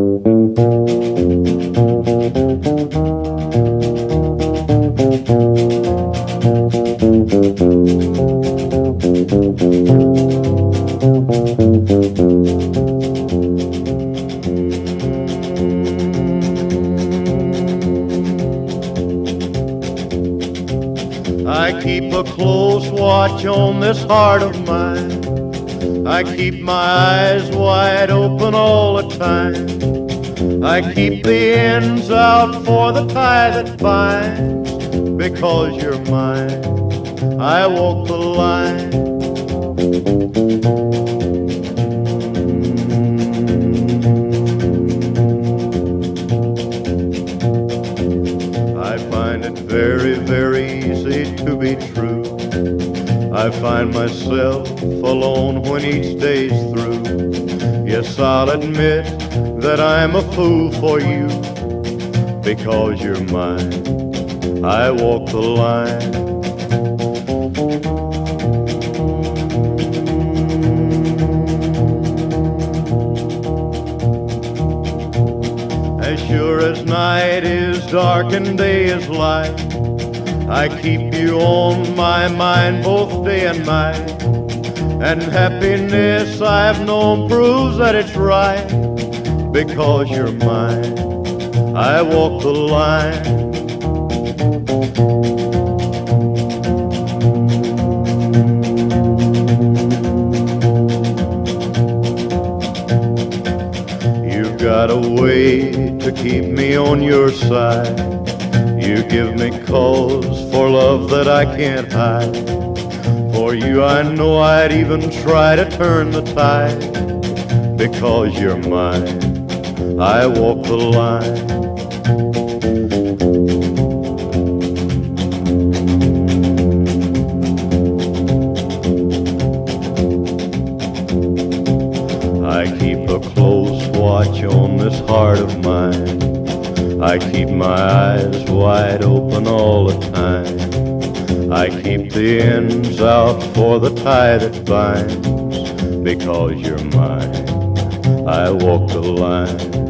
I keep a close watch on this heart of mine. I keep my eyes wide open all the time. I keep the ends out for the tie that binds. Because you're mine, I walk the line. I find it very, very easy to be true. I find myself alone when each day's through. Yes, I'll admit that I'm a fool for you. Because you're mine, I walk the line. As sure as night is dark and day is light, I keep you on my mind both day and night. And happiness I've known proves that it's right. Because you're mine, I walk the line. You've got a way to keep me on your side. You give me cause for love that I can't hide. For you I know I'd even try to turn the tide. Because you're mine, I walk the line. I keep a close watch on this heart of mine. I keep my eyes wide open all the time. I keep the ends out for the tie that binds. Because you're mine, I walk the line.